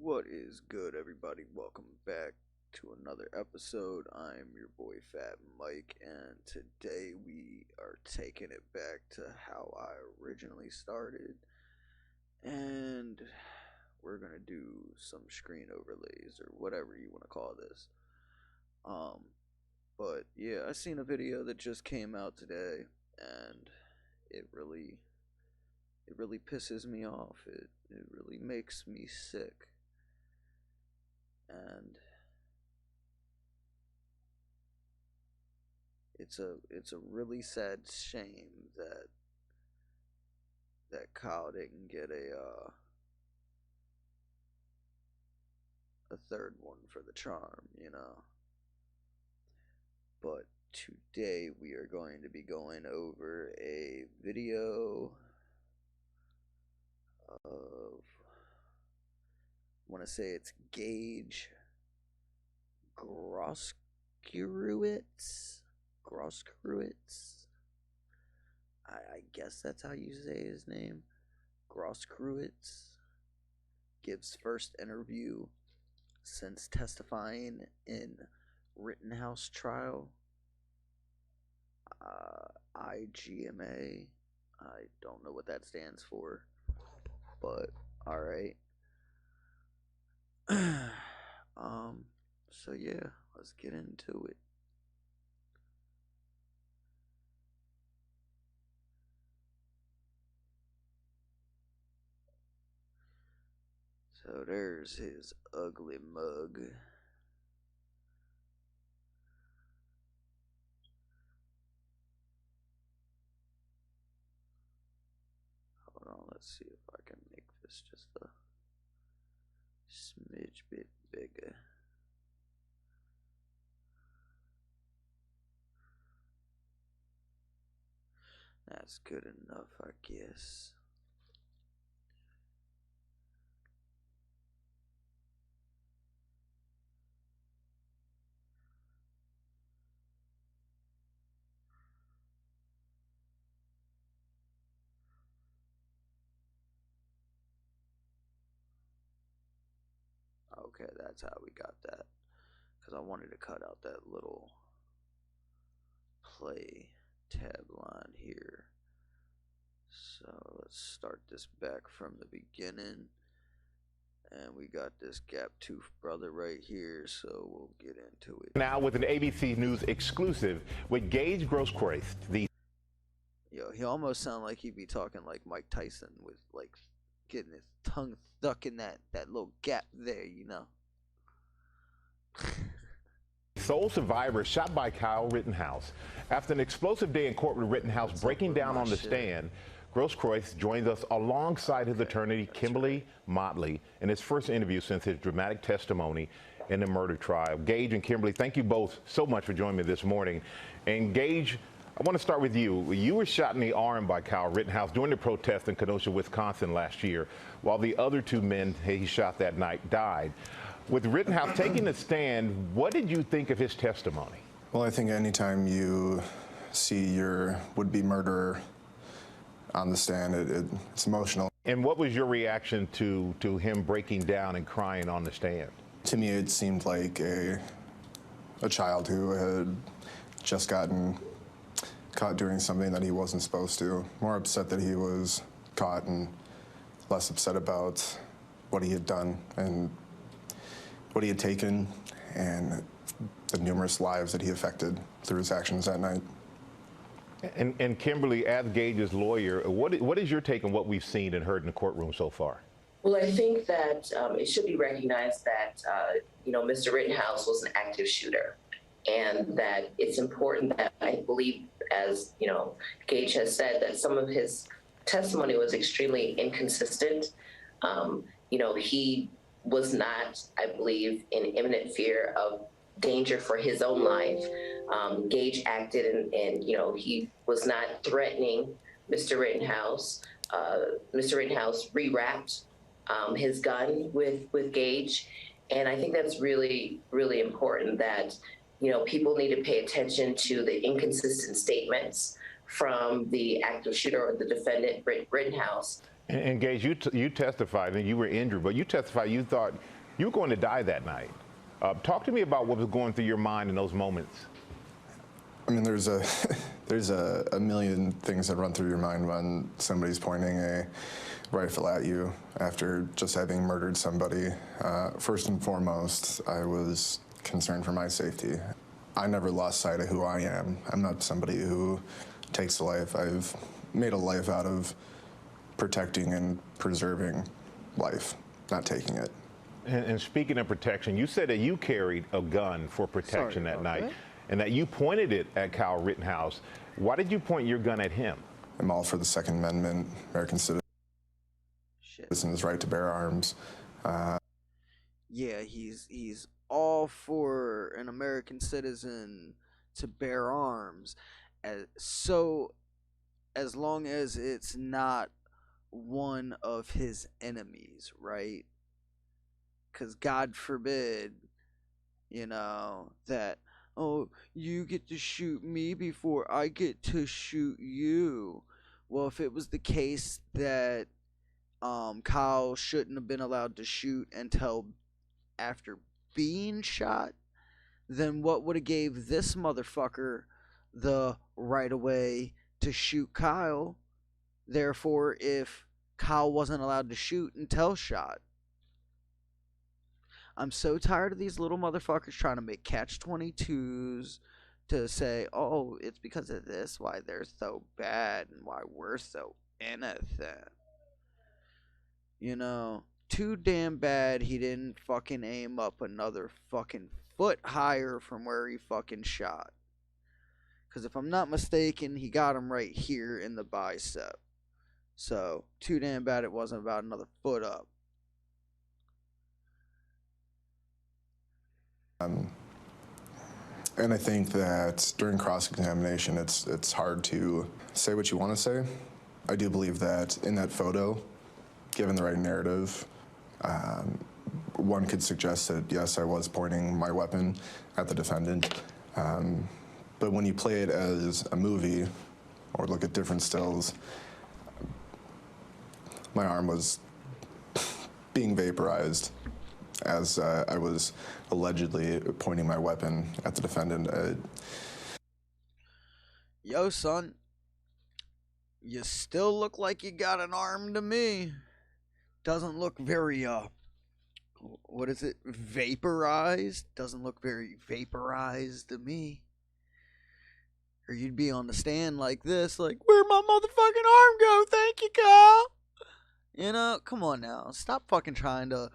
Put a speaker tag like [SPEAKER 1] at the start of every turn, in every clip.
[SPEAKER 1] What is good, everybody? Welcome back to another episode. I'm your boy Fat Mike, and today we are taking it back to how I originally started, and we're gonna do some screen overlays or whatever you want to call this. But yeah, I seen a video that just came out today, and it really pisses me off. It really makes me sick. And it's a really sad shame that Kyle didn't get a third one for the charm. But today we are going to be going over a video of, I want to say it's Gaige Grosskreutz. I guess that's how you say his name. Grosskreutz gives first interview since testifying in Rittenhouse trial. IGMA. I don't know what that stands for, but all right. So yeah, let's get into it. So there's his ugly mug. Hold on, let's see if I can make this just a smidge bit bigger. That's good enough, I guess. Okay, that's how we got that. Because I wanted to cut out that little play tab line here. So let's start this back from the beginning. And we got this gap tooth brother right here, so we'll get into it.
[SPEAKER 2] Now with an ABC News exclusive with Gaige Grosskreutz.
[SPEAKER 1] Yo, he almost sounded like he'd be talking like Mike Tyson, with like getting his tongue stuck in that little gap there,
[SPEAKER 2] Sole survivor shot by Kyle Rittenhouse. After an explosive day in court with Rittenhouse breaking down on the stand, Grosskreutz joins us alongside his attorney, Kimberly Motley, in his first interview since his dramatic testimony in the murder trial. Gaige and Kimberly, thank you both so much for joining me this morning. And Gaige, I want to start with you. You were shot in the arm by Kyle Rittenhouse during the protest in Kenosha, Wisconsin last year, while the other two men he shot that night died. With Rittenhouse taking the stand, what did you think of his testimony?
[SPEAKER 3] Well, I think anytime you see your would-be murderer on the stand, it's emotional.
[SPEAKER 2] And what was your reaction to him breaking down and crying on the stand?
[SPEAKER 3] To me, it seemed like a child who had just gotten caught doing something that he wasn't supposed to. More upset that he was caught and less upset about what he had done and what he had taken and the numerous lives that he affected through his actions that night.
[SPEAKER 2] And Kimberly, as Gaige's lawyer, what is your take on what we've seen and heard in the courtroom so far?
[SPEAKER 4] Well, I think that it should be recognized that, Mr. Rittenhouse was an active shooter, and that it's important that, I believe, as, Gaige has said, that some of his testimony was extremely inconsistent. He was not, I believe, in imminent fear of danger for his own life. Gaige acted and he was not threatening Mr. Rittenhouse. Mr. Rittenhouse rewrapped his gun with Gaige. And I think that's really, really important that, people need to pay attention to the inconsistent statements from the active shooter or the defendant, Rittenhouse.
[SPEAKER 2] And Gaige, you testified, and you were injured, but you testified you thought You were going to die that night. Talk to me about what was going through your mind in those moments.
[SPEAKER 3] I mean, there's a million things that run through your mind when somebody's pointing a rifle at you after just having murdered somebody. First and foremost, I was concerned for my safety. I never lost sight of who I am. I'm not somebody who takes a life. I've made a life out of protecting and preserving life, not taking it.
[SPEAKER 2] And speaking of protection, you said that you carried a gun for protection that night, and that you pointed it at Kyle Rittenhouse. Why did you point your gun at him?
[SPEAKER 3] I'm all for the Second Amendment, American citizens' right to bear arms.
[SPEAKER 1] Yeah, he's all for an American citizen to bear arms, so as long as it's not one of his enemies, right? Because God forbid, that, oh, you get to shoot me before I get to shoot you. Well, if it was the case that Kyle shouldn't have been allowed to shoot until after being shot, then what would have gave this motherfucker the right away to shoot Kyle? Therefore, if Kyle wasn't allowed to shoot until shot. I'm so tired of these little motherfuckers trying to make catch-22s to say, oh, it's because of this why they're so bad and why we're so innocent. Too damn bad he didn't fucking aim up another fucking foot higher from where he fucking shot. Because if I'm not mistaken, he got him right here in the bicep. So, too damn bad it wasn't about another foot up.
[SPEAKER 3] And I think that during cross-examination, it's hard to say what you want to say. I do believe that in that photo, given the right narrative, one could suggest that, yes, I was pointing my weapon at the defendant. But when you play it as a movie or look at different stills, my arm was being vaporized as I was allegedly pointing my weapon at the defendant.
[SPEAKER 1] Yo, son, you still look like you got an arm to me. Doesn't look very, what is it, vaporized? Doesn't look very vaporized to me. Or you'd be on the stand like this, like, where'd my motherfucking arm go? Thank you, Kyle. Come on now. Stop fucking trying to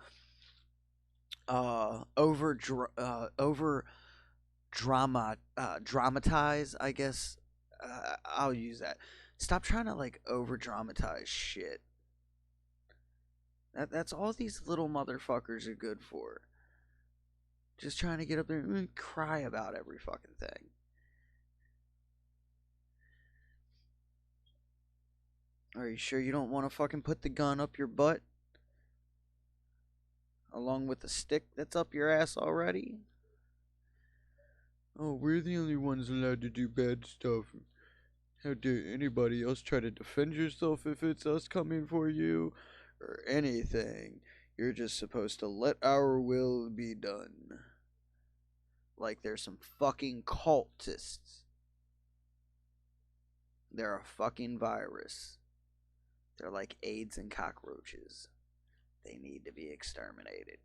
[SPEAKER 1] dramatize, I guess. I'll use that. Stop trying to over dramatize shit. That's all these little motherfuckers are good for. Just trying to get up there and cry about every fucking thing. Are you sure you don't want to fucking put the gun up your butt? Along with the stick that's up your ass already? Oh, we're the only ones allowed to do bad stuff. How dare anybody else try to defend yourself if it's us coming for you? Or anything. You're just supposed to let our will be done. Like there's some fucking cultists. They're a fucking virus. They're like AIDS and cockroaches. They need to be exterminated.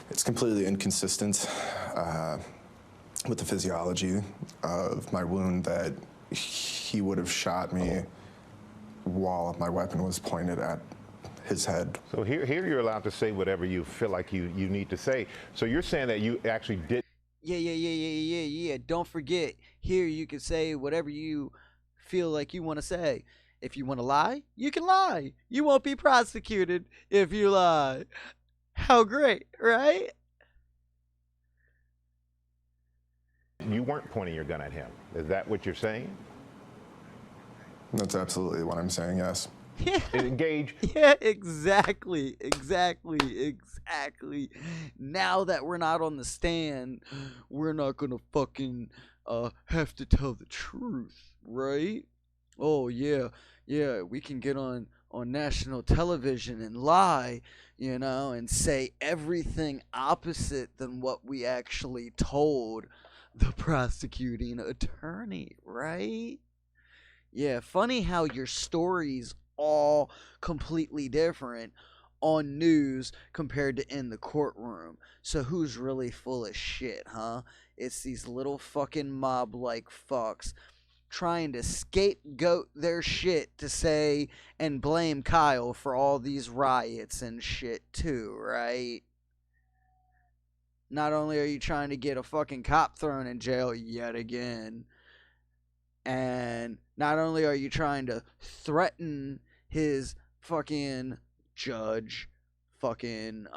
[SPEAKER 3] It's completely inconsistent with the physiology of my wound that he would have shot me while my weapon was pointed at his head.
[SPEAKER 2] So here you're allowed to say whatever you feel like you need to say. So you're saying that you actually did.
[SPEAKER 1] Yeah. Don't forget, here you can say whatever you feel like you want to say. If you want to lie, you can lie. You won't be prosecuted if you lie. How great, right?
[SPEAKER 2] You weren't pointing your gun at him. Is that what you're saying?
[SPEAKER 3] That's absolutely what I'm saying, yes.
[SPEAKER 1] Yeah.
[SPEAKER 2] Engage.
[SPEAKER 1] Yeah, exactly. Now that we're not on the stand, we're not gonna fucking have to tell the truth, right? Oh yeah, we can get on on national television and lie, and say everything opposite than what we actually told the prosecuting attorney, right? Yeah, funny how your story's all completely different on news compared to in the courtroom. So who's really full of shit, huh? It's these little fucking mob-like fucks trying to scapegoat their shit to say and blame Kyle for all these riots and shit too, right? Not only are you trying to get a fucking cop thrown in jail yet again, and not only are you trying to threaten his fucking judge, fucking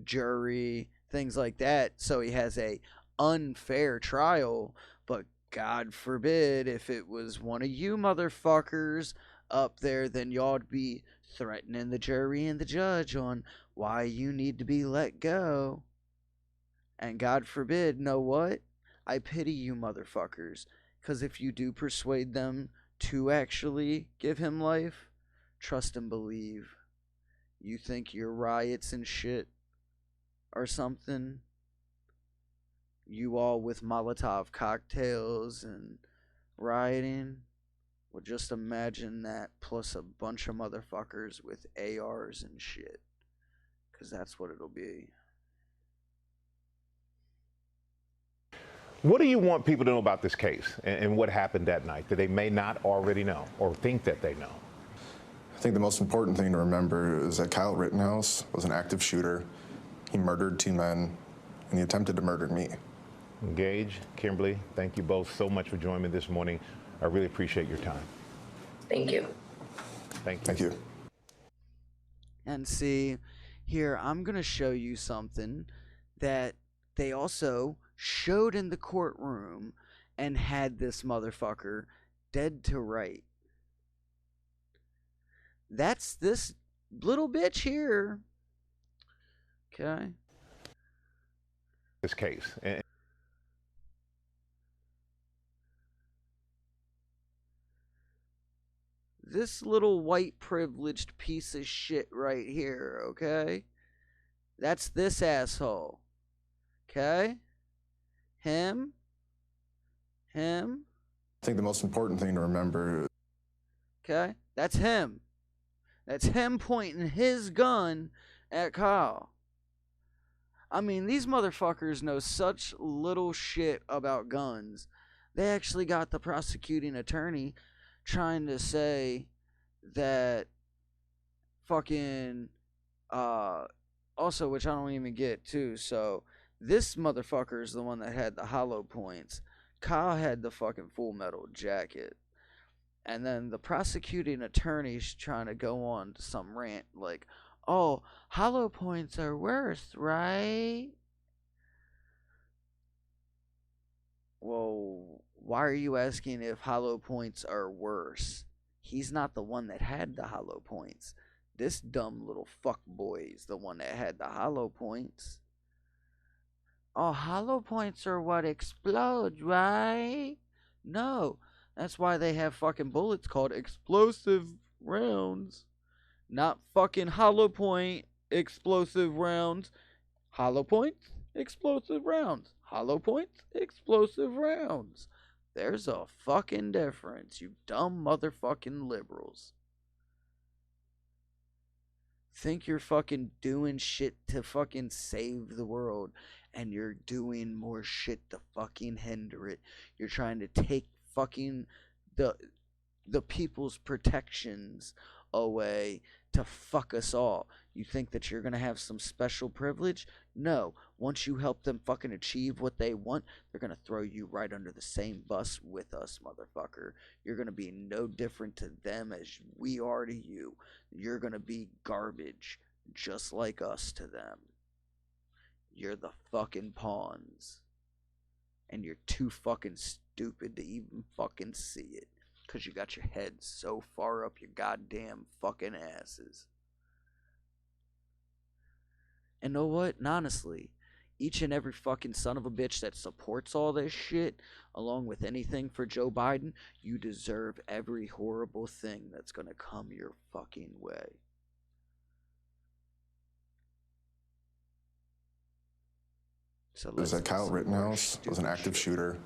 [SPEAKER 1] jury, things like that, so he has a unfair trial, but God forbid if it was one of you motherfuckers up there, then y'all'd be threatening the jury and the judge on why you need to be let go. And God forbid, know what? I pity you motherfuckers, because if you do persuade them to actually give him life, trust and believe. You think your riots and shit or something? You all with Molotov cocktails and rioting? Well, just imagine that plus a bunch of motherfuckers with ARs and shit. Because that's what it'll be.
[SPEAKER 2] What do you want people to know about this case and what happened that night that they may not already know or think that they know?
[SPEAKER 3] I think the most important thing to remember is that Kyle Rittenhouse was an active shooter. He murdered 2 men, and he attempted to murder me.
[SPEAKER 2] Gaige, Kimberly, thank you both so much for joining me this morning. I really appreciate your time.
[SPEAKER 4] Thank you.
[SPEAKER 2] Thank you.
[SPEAKER 3] Thank you.
[SPEAKER 1] And see, here, I'm going to show you something that they also showed in the courtroom and had this motherfucker dead to right. That's this little bitch here. Okay.
[SPEAKER 2] This case.
[SPEAKER 1] This little white privileged piece of shit right here, okay? That's this asshole. Okay? Him.
[SPEAKER 3] I think the most important thing to remember.
[SPEAKER 1] Okay? That's him. That's him pointing his gun at Kyle. I mean, these motherfuckers know such little shit about guns. They actually got the prosecuting attorney trying to say that fucking also, which I don't even get too. So this motherfucker is the one that had the hollow points. Kyle had the fucking Full Metal Jacket. And then the prosecuting attorney's trying to go on to some rant like, oh, hollow points are worse, right? Well, why are you asking if hollow points are worse? He's not the one that had the hollow points. This dumb little fuckboy's the one that had the hollow points. Oh, hollow points are what explode, right? No, that's why they have fucking bullets called explosive rounds. Not fucking hollow point explosive rounds. Hollow points, explosive rounds. Hollow points, explosive rounds. There's a fucking difference, you dumb motherfucking liberals. Think you're fucking doing shit to fucking save the world, and you're doing more shit to fucking hinder it. You're trying to take fucking the people's protections away to fuck us all. You think that you're gonna have some special privilege? No. Once you help them fucking achieve what they want, they're gonna throw you right under the same bus with us, motherfucker. You're gonna be no different to them as we are to you. You're gonna be garbage, just like us to them. You're the fucking pawns. And you're too fucking stupid to even fucking see it. Because you got your head so far up your goddamn fucking asses. And know what? And honestly, each and every fucking son of a bitch that supports all this shit, along with anything for Joe Biden, you deserve every horrible thing that's gonna come your fucking way. So
[SPEAKER 3] Is that Kyle Rittenhouse was an active shooter.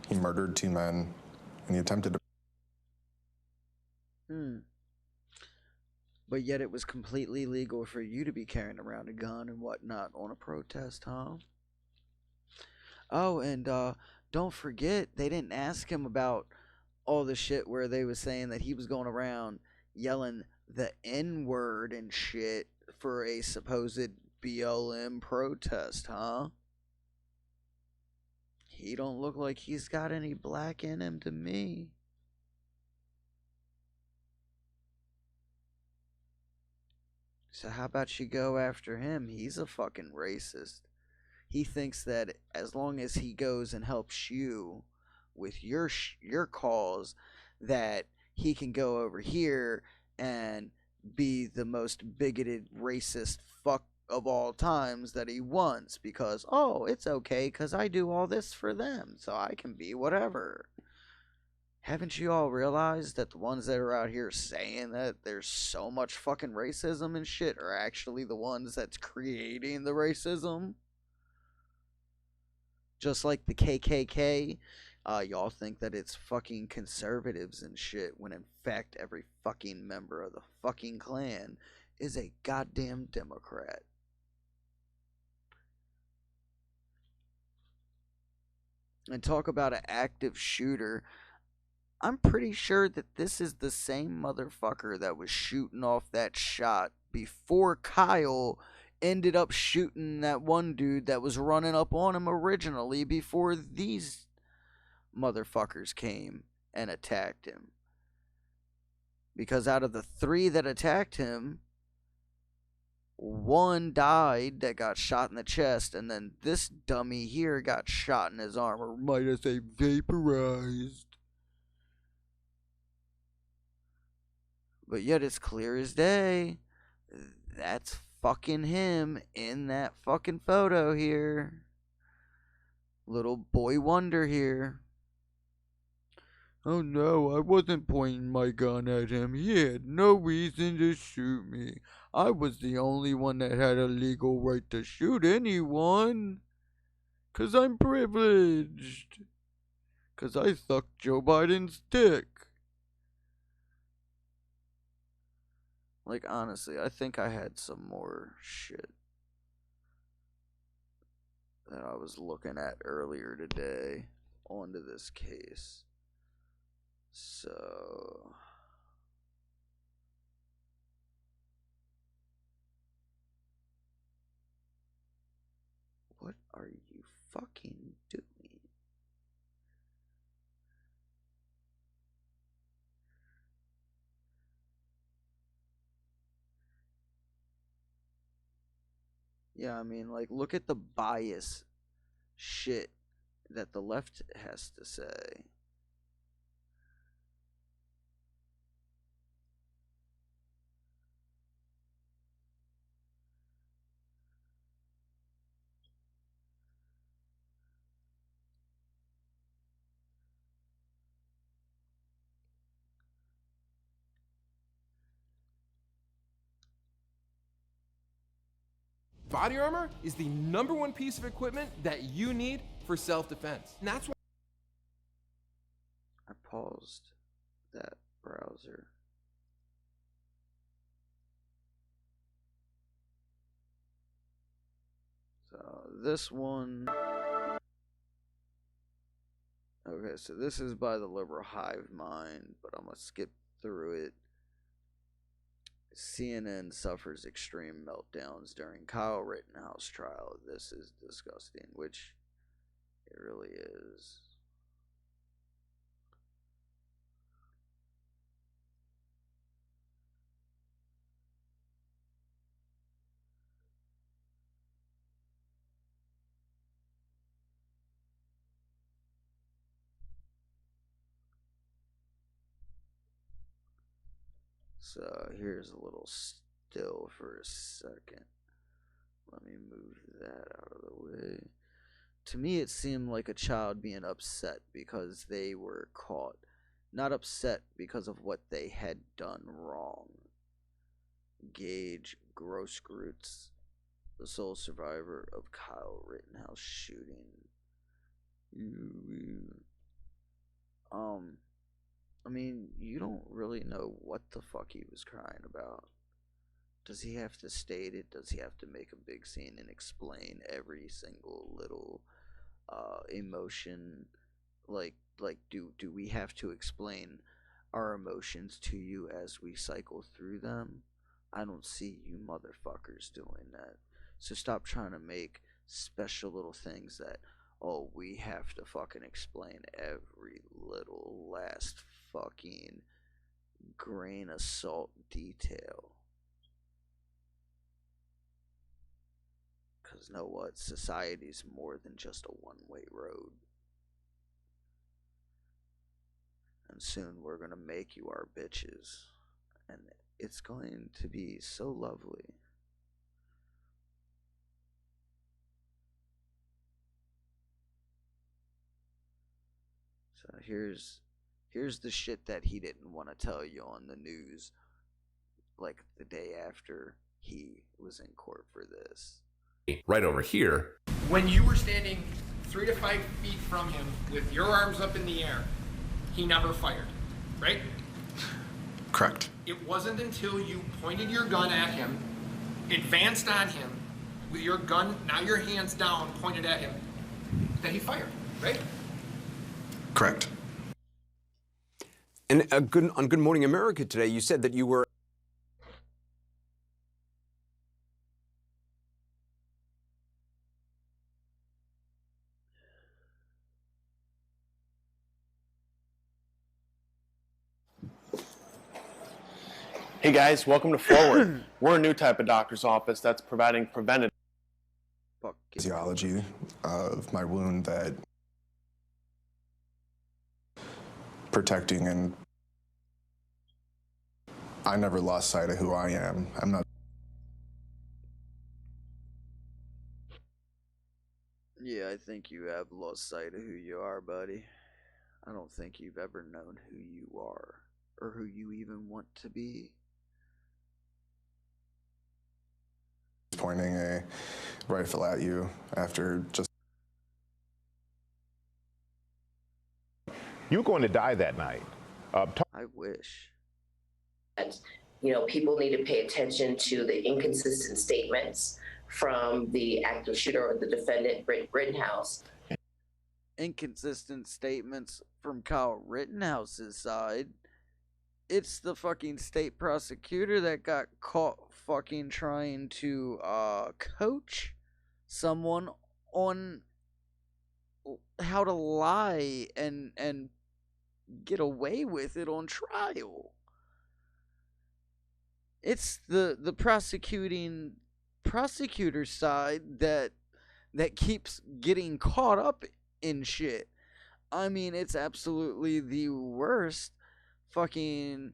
[SPEAKER 3] He murdered 2 men, and he attempted to.
[SPEAKER 1] But yet it was completely legal for you to be carrying around a gun and whatnot on a protest, huh? Oh, and don't forget, they didn't ask him about all the shit where they was saying that he was going around yelling the N-word and shit for a supposed BLM protest, huh? He don't look like he's got any black in him to me. So how about you go after him? He's a fucking racist. He thinks that as long as he goes and helps you with your cause, that he can go over here and be the most bigoted racist fuck of all times that he wants, because, oh, it's okay because I do all this for them, so I can be whatever. Haven't you all realized that the ones that are out here saying that there's so much fucking racism and shit are actually the ones that's creating the racism? Just like the KKK, y'all think that it's fucking conservatives and shit, when in fact every fucking member of the fucking Klan is a goddamn Democrat. And talk about an active shooter. I'm pretty sure that this is the same motherfucker that was shooting off that shot before Kyle ended up shooting that one dude that was running up on him originally, before these motherfuckers came and attacked him. Because out of the 3 that attacked him, 1 died that got shot in the chest, and then this dummy here got shot in his arm, or might I say vaporized. But yet it's clear as day, that's fucking him in that fucking photo here. Little boy wonder here. Oh no, I wasn't pointing my gun at him. He had no reason to shoot me. I was the only one that had a legal right to shoot anyone. 'Cause I'm privileged. 'Cause I sucked Joe Biden's dick. Like, honestly, I think I had some more shit that I was looking at earlier today onto this case. So, what are you fucking doing? Yeah, I mean, like, look at the bias shit that the left has to say.
[SPEAKER 5] Body armor is the #1 piece of equipment that you need for self-defense. And that's why
[SPEAKER 1] I paused that browser. So this one, okay, so this is by the liberal hive mind, but I'm gonna skip through it. CNN suffers extreme meltdowns during Kyle Rittenhouse trial. This is disgusting, which it really is. So here's a little still for a second. Let me move that out of the way. To me, it seemed like a child being upset because they were caught, not upset because of what they had done wrong. Gaige Grosskreutz, the sole survivor of Kyle Rittenhouse shooting. I mean, you don't really know what the fuck he was crying about. Does he have to state it? Does he have to make a big scene and explain every single little emotion? Like do we have to explain our emotions to you as we cycle through them? I don't see you motherfuckers doing that. So stop trying to make special little things that, oh, we have to fucking explain every little last fucking grain of salt detail. Because know what? Society's more than just a one-way road. And soon we're going to make you our bitches. And it's going to be so lovely. So here's the shit that he didn't want to tell you on the news, like the day after he was in court for this.
[SPEAKER 6] Right over here.
[SPEAKER 7] When you were standing 3 to 5 feet from him with your arms up in the air, he never fired, right?
[SPEAKER 3] Correct.
[SPEAKER 7] It wasn't until you pointed your gun at him, advanced on him, with your gun, now your hands down, pointed at him, that he fired, right?
[SPEAKER 3] Correct.
[SPEAKER 6] And on Good Morning America today, you said that you were...
[SPEAKER 8] Hey guys, welcome to Forward. We're a new type of doctor's office that's providing preventative
[SPEAKER 3] physiology of my wound that protecting, and I never lost sight of who I am. I'm not.
[SPEAKER 1] Yeah, I think you have lost sight of who you are, buddy. I don't think you've ever known who you are, or who you even want to be.
[SPEAKER 3] Pointing a rifle at you after just...
[SPEAKER 2] You were going to die that night.
[SPEAKER 1] I wish.
[SPEAKER 4] That, people need to pay attention to the inconsistent statements from the active shooter or the defendant, Rittenhouse.
[SPEAKER 1] Inconsistent statements from Kyle Rittenhouse's side. It's the fucking state prosecutor that got caught fucking trying to coach someone on how to lie and get away with it on trial. It's the prosecutor side that keeps getting caught up in shit. I mean, it's absolutely the worst fucking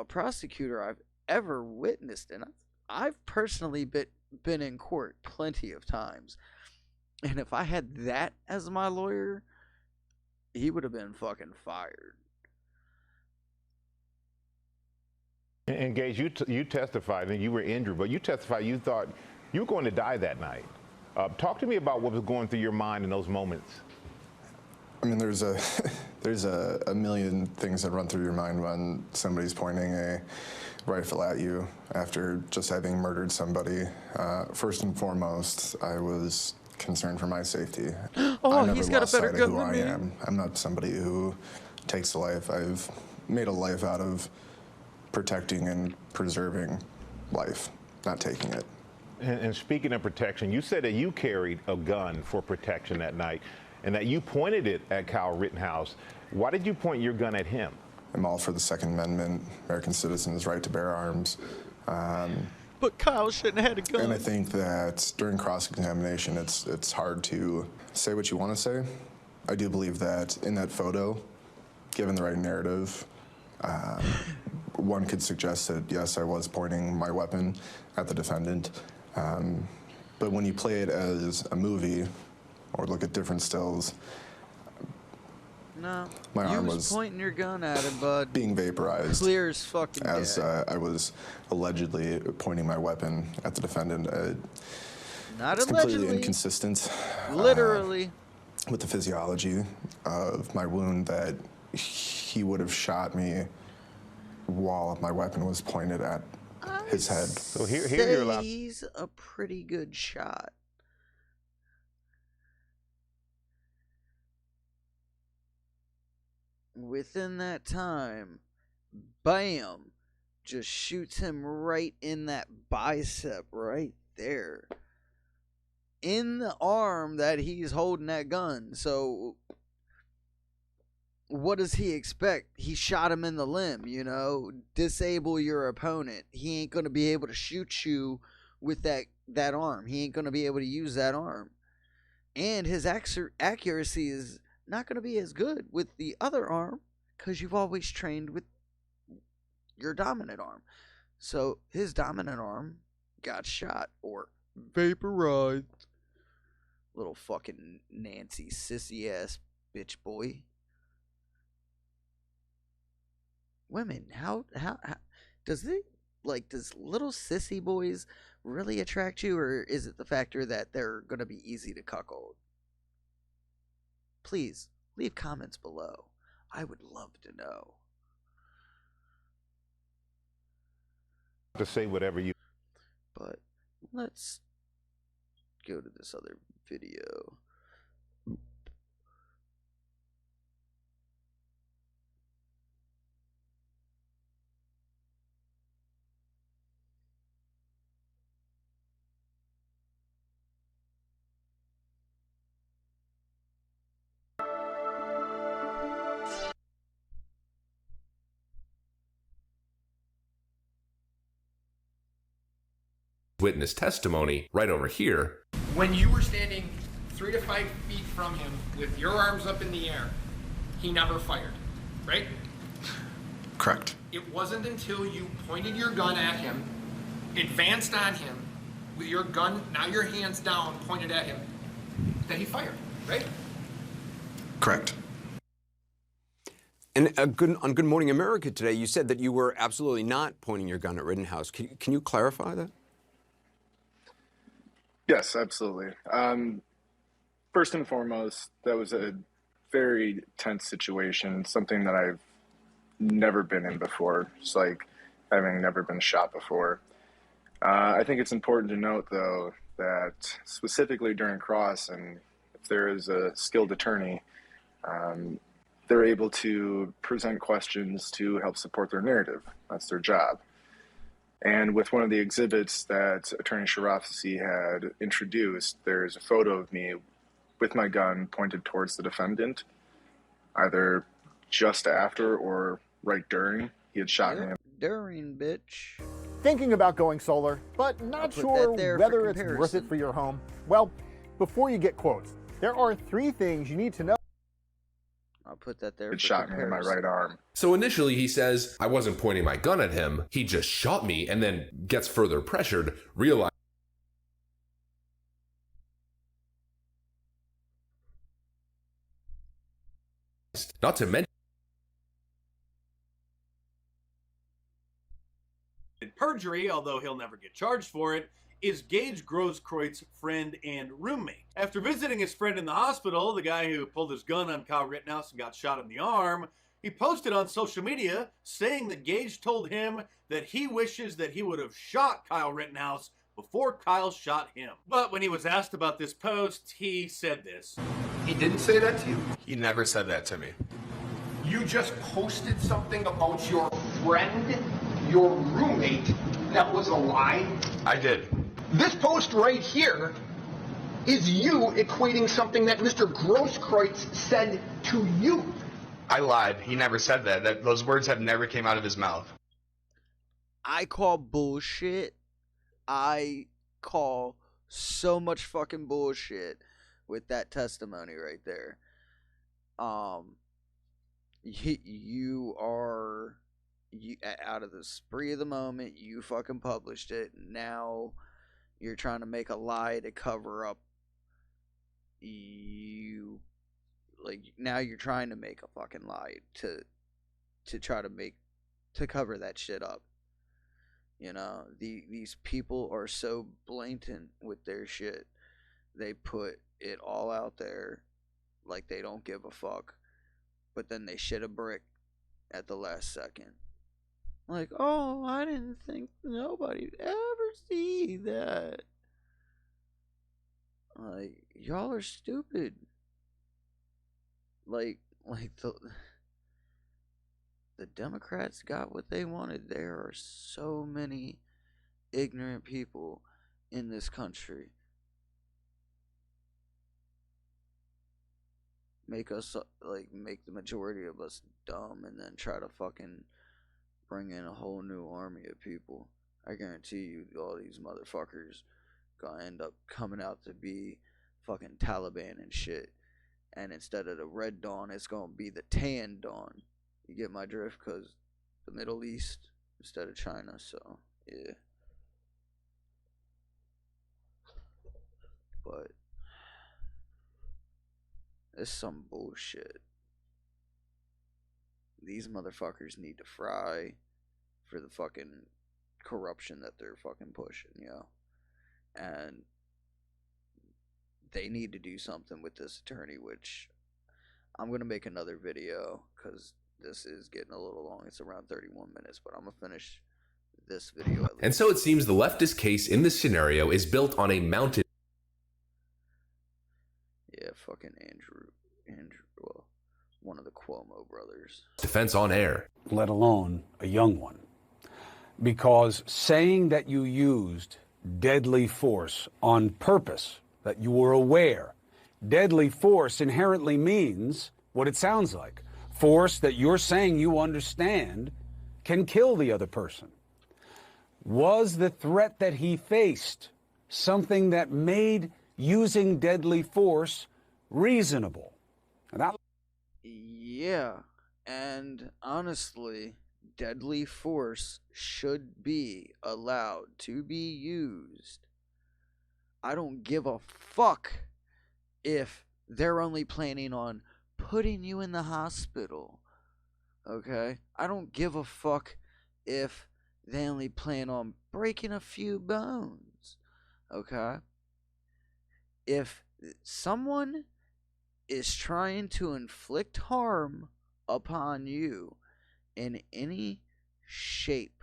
[SPEAKER 1] prosecutor I've ever witnessed, and I've personally been in court plenty of times, and if I had that as my lawyer, he would have been fucking fired.
[SPEAKER 2] And Gaige, you testified, and you were injured, but you testified you thought you were going to die that night. Talk to me about what was going through your mind in those moments.
[SPEAKER 3] I mean, there's a million things that run through your mind when somebody's pointing a rifle at you after just having murdered somebody. First and foremost, I was concerned for my safety.
[SPEAKER 1] Oh, he's got a better gun than me.
[SPEAKER 3] I'm not somebody who takes a life. I've made a life out of protecting and preserving life, not taking it.
[SPEAKER 2] And speaking of protection, you said that you carried a gun for protection that night, and that you pointed it at Kyle Rittenhouse. Why did you point your gun at him?
[SPEAKER 3] I'm all for the Second Amendment, American citizens' right to bear arms.
[SPEAKER 1] But Kyle shouldn't have had a gun.
[SPEAKER 3] And I think that during cross-examination, it's hard to say what you want to say. I do believe that in that photo, given the right narrative, one could suggest that, yes, I was pointing my weapon at the defendant. But when you play it as a movie or look at different stills,
[SPEAKER 1] No,
[SPEAKER 3] my
[SPEAKER 1] you
[SPEAKER 3] arm
[SPEAKER 1] was
[SPEAKER 3] was
[SPEAKER 1] pointing your gun at him, bud.
[SPEAKER 3] being vaporized
[SPEAKER 1] Clear as fucking
[SPEAKER 3] as
[SPEAKER 1] day.
[SPEAKER 3] I was allegedly pointing my weapon at the defendant.
[SPEAKER 1] Not
[SPEAKER 3] It's
[SPEAKER 1] allegedly.
[SPEAKER 3] completely inconsistent.
[SPEAKER 1] Literally.
[SPEAKER 3] With the physiology of my wound, that he would have shot me while my weapon was pointed at his head.
[SPEAKER 2] So here you're allowed.
[SPEAKER 1] He's a pretty good shot. Within that time, bam, just shoots him right in that bicep right there. In the arm that he's holding that gun. So what does he expect? He shot him in the limb, you know? Disable your opponent. He ain't going to be able to shoot you with that arm. He ain't going to be able to use that arm. And his accuracy is not going to be as good with the other arm because you've always trained with your dominant arm. So his dominant arm got shot or vaporized. Little fucking Nancy sissy ass bitch boy. Women, how does little sissy boys really attract you, or is it the factor that they're gonna be easy to cuckold? Please leave comments below. I would love to know.
[SPEAKER 2] To say whatever you.
[SPEAKER 1] But let's go to this other video.
[SPEAKER 6] Witness testimony right over here.
[SPEAKER 7] When you were standing 3 to 5 feet from him with your arms up in the air, he never fired, right?
[SPEAKER 3] Correct.
[SPEAKER 7] It wasn't until you pointed your gun at him, advanced on him, with your gun, now your hands down, pointed at him, that he fired, right?
[SPEAKER 3] Correct.
[SPEAKER 6] And on Good Morning America today, you said that you were absolutely not pointing your gun at Rittenhouse. Can you clarify that?
[SPEAKER 3] Yes, absolutely. First and foremost, that was a very tense situation, something that I've never been in before. It's like having never been shot before. I think it's important to note, though, that specifically during cross, and if there is a skilled attorney, they're able to present questions to help support their narrative. That's their job. And with one of the exhibits that Attorney Sharafi had introduced, there's a photo of me with my gun pointed towards the defendant, either just after or right during he had shot me.
[SPEAKER 1] During, bitch.
[SPEAKER 9] Thinking about going solar, but not sure whether it's worth it for your home? Well, before you get quotes, there are 3 things you need to know.
[SPEAKER 1] I'll put that there.
[SPEAKER 3] It shot me in my right arm.
[SPEAKER 6] So initially he says, I wasn't pointing my gun at him. He just shot me, and then gets further pressured, realized not to mention
[SPEAKER 10] perjury, although he'll never get charged for it, is Gaige Grosskreutz' friend and roommate. After visiting his friend in the hospital, the guy who pulled his gun on Kyle Rittenhouse and got shot in the arm, he posted on social media saying that Gaige told him that he wishes that he would have shot Kyle Rittenhouse before Kyle shot him. But when he was asked about this post, he said this.
[SPEAKER 7] He didn't say that to you.
[SPEAKER 8] He never said that to me.
[SPEAKER 7] You just posted something about your friend, your roommate, that was a lie.
[SPEAKER 8] I did.
[SPEAKER 7] This post right here is you equating something that Mr. Grosskreutz said to you.
[SPEAKER 8] I lied. He never said that. Those words have never came out of his mouth.
[SPEAKER 1] I call bullshit. I call so much fucking bullshit with that testimony right there. You are out of the spree of the moment. You fucking published it. Now You're trying to make a lie to cover up you. Like, now you're trying to make a fucking lie to try to cover that shit up. You know, these people are so blatant with their shit. They put it all out there like they don't give a fuck, but then they shit a brick at the last second. Like, oh, I didn't think nobody'd ever see that. Like, y'all are stupid. Like the Democrats got what they wanted. There are so many ignorant people in this country. Make us, make the majority of us dumb and then try to fucking bring in a whole new army of people. I guarantee you all these motherfuckers gonna end up coming out to be fucking Taliban and shit. And instead of the Red Dawn, it's gonna be the Tan Dawn. You get my drift? Because the Middle East instead of China, so yeah. But it's some bullshit. These motherfuckers need to fry for the fucking corruption that they're fucking pushing, yo. And they need to do something with this attorney, which I'm going to make another video because this is getting a little long. It's around 31 minutes, but I'm going to finish this video at least.
[SPEAKER 6] And so it seems the leftist case in this scenario is built on a mountain.
[SPEAKER 1] Yeah, fucking Andrew, well, one of the Cuomo brothers.
[SPEAKER 6] Defense on air.
[SPEAKER 11] Let alone a young one. Because saying that you used deadly force on purpose, that you were aware, deadly force inherently means what it sounds like. Force that you're saying you understand can kill the other person. Was the threat that he faced something that made using deadly force reasonable? And that...
[SPEAKER 1] Yeah, and honestly, deadly force should be allowed to be used. I don't give a fuck if they're only planning on putting you in the hospital, okay? I don't give a fuck if they only plan on breaking a few bones, okay? If someone is trying to inflict harm upon you in any shape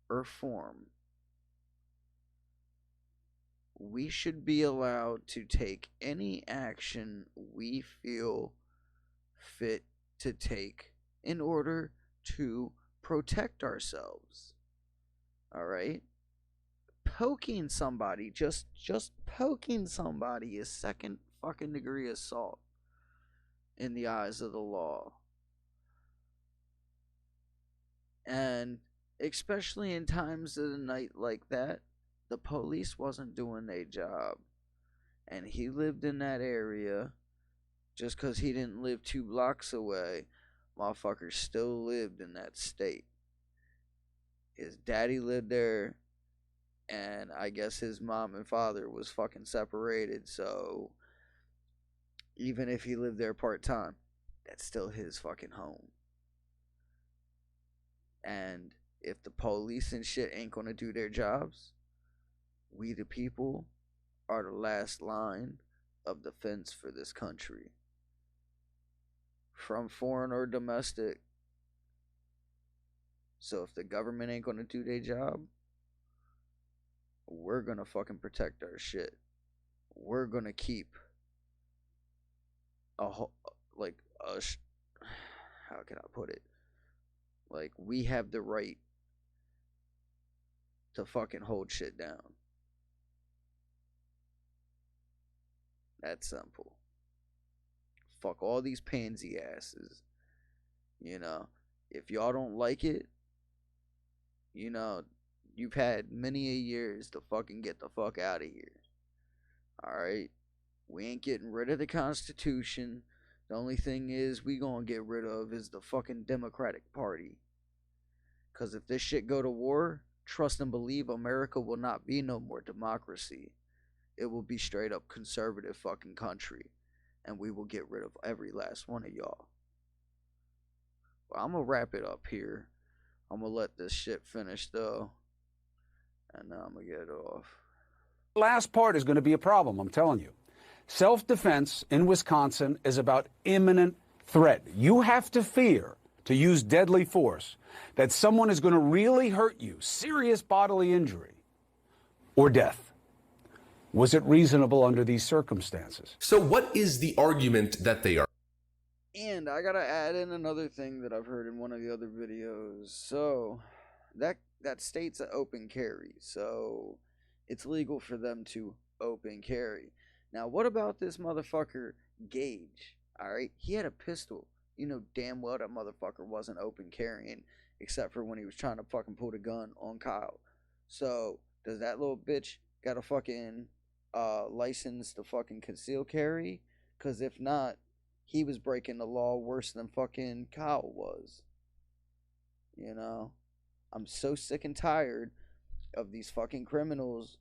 [SPEAKER 1] or form, we should be allowed to take any action we feel fit to take in order to protect ourselves. All right? Poking somebody, just poking somebody is second fucking degree assault in the eyes of the law. And especially in times of the night like that, the police wasn't doing their job. And he lived in that area. Just because he didn't live 2 blocks away, motherfucker still lived in that state. His daddy lived there, and I guess his mom and father was fucking separated, so even if he lived there part-time, that's still his fucking home. And if the police and shit ain't gonna do their jobs, we the people are the last line of defense for this country. From foreign or domestic. So if the government ain't gonna do their job, we're gonna fucking protect our shit. We're gonna keep how can I put it? Like, we have the right to fucking hold shit down. That's simple. Fuck all these pansy asses. You know, if y'all don't like it, you know, you've had many a years to fucking get the fuck out of here. Alright? We ain't getting rid of the Constitution. The only thing is we gonna get rid of is the fucking Democratic Party. Cause if this shit go to war, trust and believe America will not be no more democracy. It will be straight up conservative fucking country. And we will get rid of every last one of y'all. Well, I'm going to wrap it up here. I'm going to let this shit finish, though. And I'm going to get it off.
[SPEAKER 11] Last part is going to be a problem, I'm telling you. Self-defense in Wisconsin is about imminent threat. You have to fear, to use deadly force, that someone is going to really hurt you, serious bodily injury, or death. Was it reasonable under these circumstances?
[SPEAKER 6] So what is the argument that they are?
[SPEAKER 1] And I gotta add in another thing that I've heard in one of the other videos. So that states an open carry. So it's legal for them to open carry. Now, what about this motherfucker Gaige? Alright, he had a pistol. You know damn well that motherfucker wasn't open carrying, except for when he was trying to fucking pull the gun on Kyle. So does that little bitch got a fucking license to fucking conceal carry? Because if not, he was breaking the law worse than fucking Kyle was. You know? I'm so sick and tired of these fucking criminals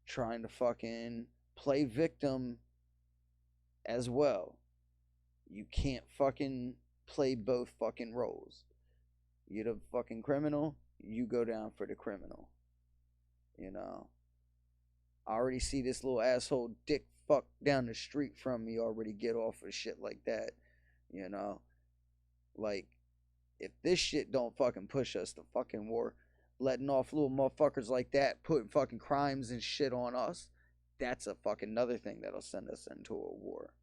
[SPEAKER 1] trying to fucking play victim as well. You can't fucking play both fucking roles. You're the fucking criminal, you go down for the criminal. You know? I already see this little asshole dick fuck down the street from me already get off of shit like that. You know? Like, if this shit don't fucking push us to fucking war, letting off little motherfuckers like that, putting fucking crimes and shit on us, that's a fucking another thing that'll send us into a war.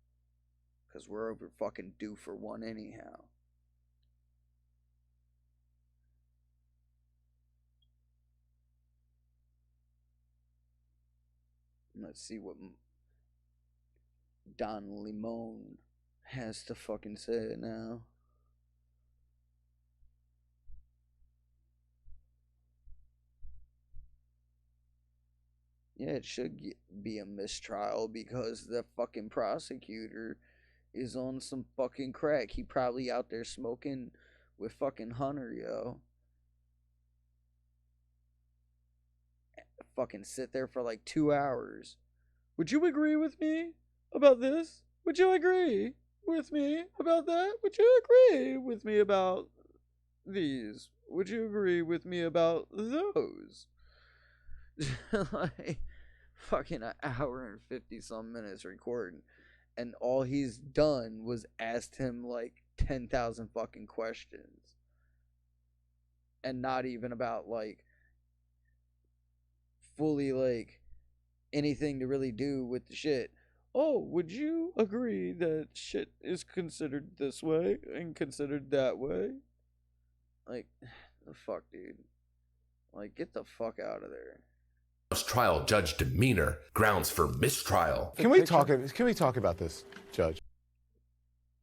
[SPEAKER 1] Because we're over fucking due for one anyhow. Let's see what Don Limon has to fucking say now. Yeah, it should be a mistrial because the fucking prosecutor is on some fucking crack. He probably out there smoking with fucking Hunter, yo. Fucking sit there for like 2 hours. Would you agree with me about this? Would you agree with me about that? Would you agree with me about these? Would you agree with me about those? Like, fucking an hour and 50 some minutes recording, and all he's done was asked him like 10,000 fucking questions, and not even about like fully like anything to really do with the shit. Oh, would you agree that shit is considered this way and considered that way? Like, the fuck, dude? Like, get the fuck out of there.
[SPEAKER 6] Trial judge demeanor grounds for mistrial.
[SPEAKER 12] Can we talk about this, Judge?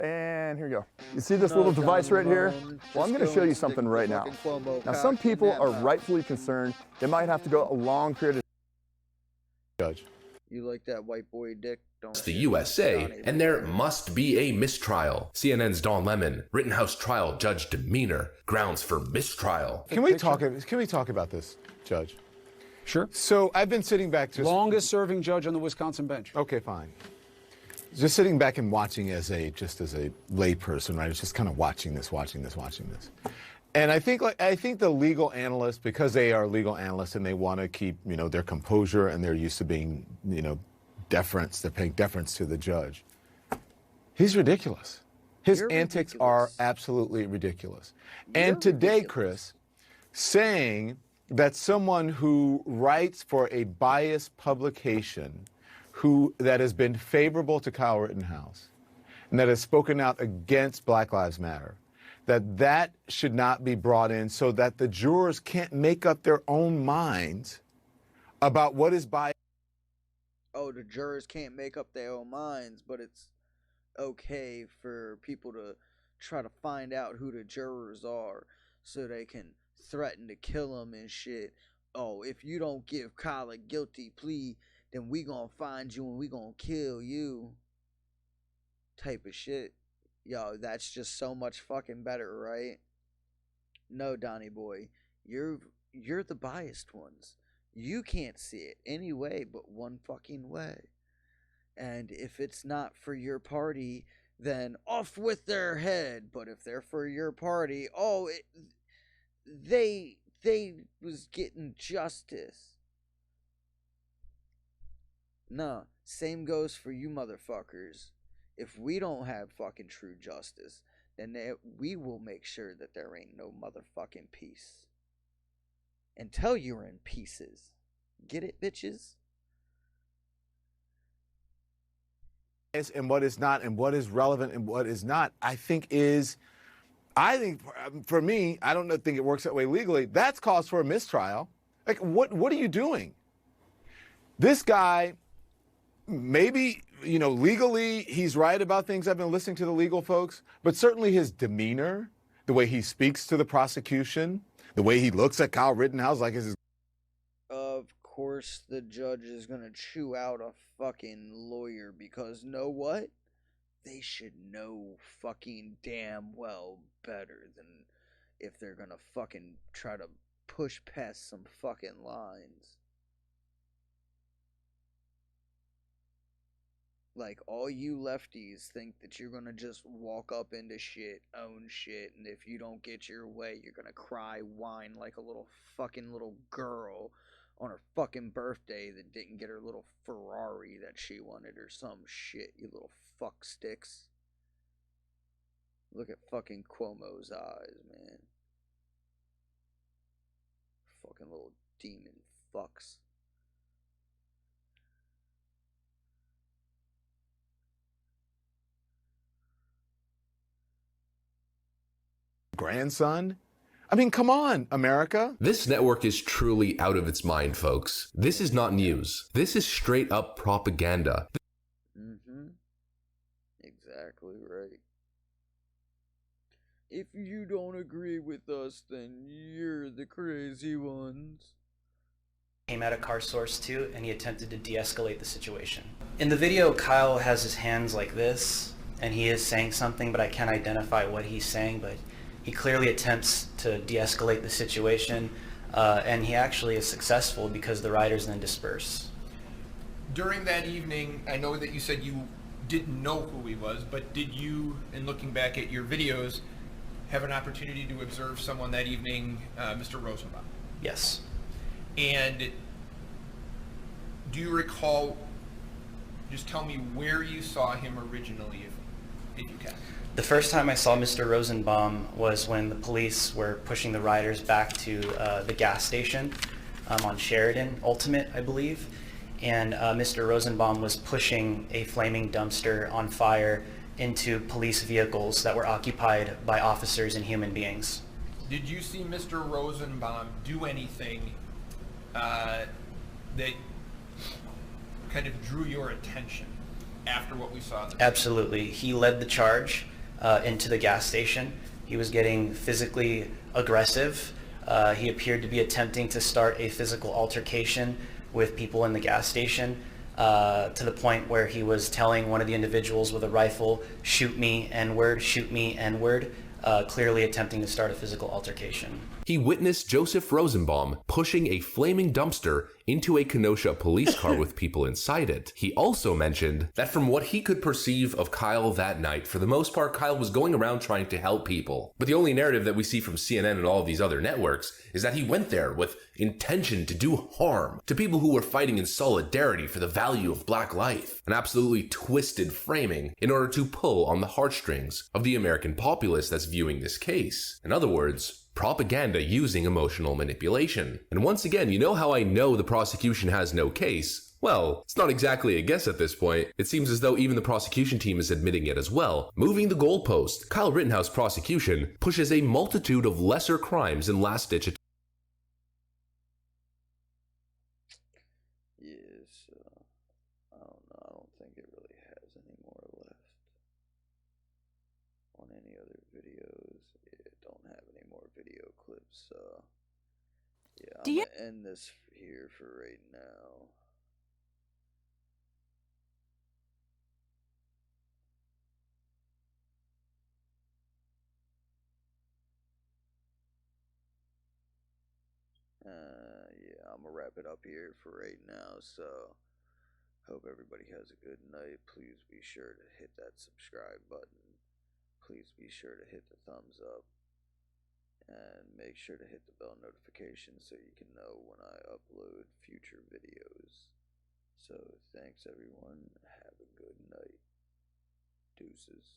[SPEAKER 3] And here you go. You see this little device right here? Well, I'm going to show you something right now. Now, some people are rightfully concerned they might have to go a long period of
[SPEAKER 12] Judge.
[SPEAKER 1] You like that white boy dick? Don't
[SPEAKER 6] the USA, and there must be a mistrial. CNN's Don Lemon, Rittenhouse trial judge demeanor grounds for mistrial.
[SPEAKER 12] Can we talk about this, Judge?
[SPEAKER 11] Sure.
[SPEAKER 12] So I've been sitting back just
[SPEAKER 11] longest serving judge on the Wisconsin bench.
[SPEAKER 12] Okay, fine. Just sitting back and watching as a lay person, right? It's just kind of watching this. And I think the legal analysts, because they are legal analysts and they want to keep, their composure, and they're used to being, deference, they're paying deference to the judge. He's ridiculous. His antics are absolutely ridiculous. And today, Chris, saying that someone who writes for a biased publication that has been favorable to Kyle Rittenhouse and that has spoken out against Black Lives Matter, that should not be brought in so that the jurors can't make up their own minds about what is bias.
[SPEAKER 1] Oh, the jurors can't make up their own minds, but it's okay for people to try to find out who the jurors are so they can threaten to kill him and shit. Oh, if you don't give Kyle a guilty plea, then we gonna find you and we gonna kill you. Type of shit. Yo, that's just so much fucking better, right? No, Donnie boy, you've you're the biased ones. You can't see it any way but one fucking way. And if it's not for your party, then off with their head. But if they're for your party, they was getting justice. Nah, same goes for you motherfuckers. If we don't have fucking true justice, then we will make sure that there ain't no motherfucking peace. Until you're in pieces. Get it, bitches?
[SPEAKER 12] And what is not, and what is relevant and what is not, I think for me, I don't think it works that way legally. That's cause for a mistrial. Like, what are you doing? This guy, maybe, legally he's right about things. I've been listening to the legal folks, but certainly his demeanor, the way he speaks to the prosecution, the way he looks at Kyle Rittenhouse like his.
[SPEAKER 1] Of course the judge is gonna chew out a fucking lawyer because know what? They should know fucking damn well better than if they're gonna fucking try to push past some fucking lines. Like, all you lefties think that you're gonna just walk up into shit, own shit, and if you don't get your way, you're gonna cry, whine like a little girl on her fucking birthday that didn't get her little Ferrari that she wanted or some shit, you little fuck sticks. Look at fucking Cuomo's eyes, man. Fucking little demon fucks.
[SPEAKER 12] Grandson? I mean, come on, America.
[SPEAKER 6] This network is truly out of its mind, folks. This is not news. This is straight up propaganda.
[SPEAKER 1] Mm-hmm. Exactly right. If you don't agree with us, then you're the crazy ones.
[SPEAKER 13] Came at a car source too, and he attempted to de-escalate the situation. In the video, Kyle has his hands like this, and he is saying something, but I can't identify what he's saying, but he clearly attempts to de-escalate the situation, and he actually is successful because the riders then disperse.
[SPEAKER 7] During that evening, I know that you said you didn't know who he was, but did you, in looking back at your videos, have an opportunity to observe someone that evening, Mr. Rosenbaum?
[SPEAKER 13] Yes.
[SPEAKER 7] And do you recall, just tell me where you saw him originally, if you can.
[SPEAKER 13] The first time I saw Mr. Rosenbaum was when the police were pushing the riders back to the gas station on Sheridan, Ultimate, I believe. And Mr. Rosenbaum was pushing a flaming dumpster on fire into police vehicles that were occupied by officers and human beings.
[SPEAKER 7] Did you see Mr. Rosenbaum do anything that kind of drew your attention after what we saw in the video?
[SPEAKER 13] Absolutely. He led the charge into the gas station. He was getting physically aggressive. He appeared to be attempting to start a physical altercation with people in the gas station to the point where he was telling one of the individuals with a rifle, "Shoot me, N-word, shoot me, N-word," clearly attempting to start a physical altercation.
[SPEAKER 6] He witnessed Joseph Rosenbaum pushing a flaming dumpster into a Kenosha police car with people inside it. He also mentioned that from what he could perceive of Kyle that night, for the most part, Kyle was going around trying to help people. But the only narrative that we see from CNN and all of these other networks is that he went there with intention to do harm to people who were fighting in solidarity for the value of black life. An absolutely twisted framing in order to pull on the heartstrings of the American populace that's viewing this case. In other words, propaganda using emotional manipulation. And once again, you know how I know the prosecution has no case? Well, it's not exactly a guess at this point. It seems as though even the prosecution team is admitting it as well. Moving the goalpost, Kyle Rittenhouse prosecution pushes a multitude of lesser crimes in last-ditch attempts.
[SPEAKER 1] Yes, I don't know. I don't think it really has any more left on any other videos. It don't have any more video clips, so yeah, I'm gonna end this here for right now. Yeah, I'm gonna wrap it up here for right now. So hope everybody has a good night. Please be sure to hit that subscribe button. Please be sure to hit the thumbs up. And make sure to hit the bell notification so you can know when I upload future videos. So thanks everyone. Have a good night. Deuces.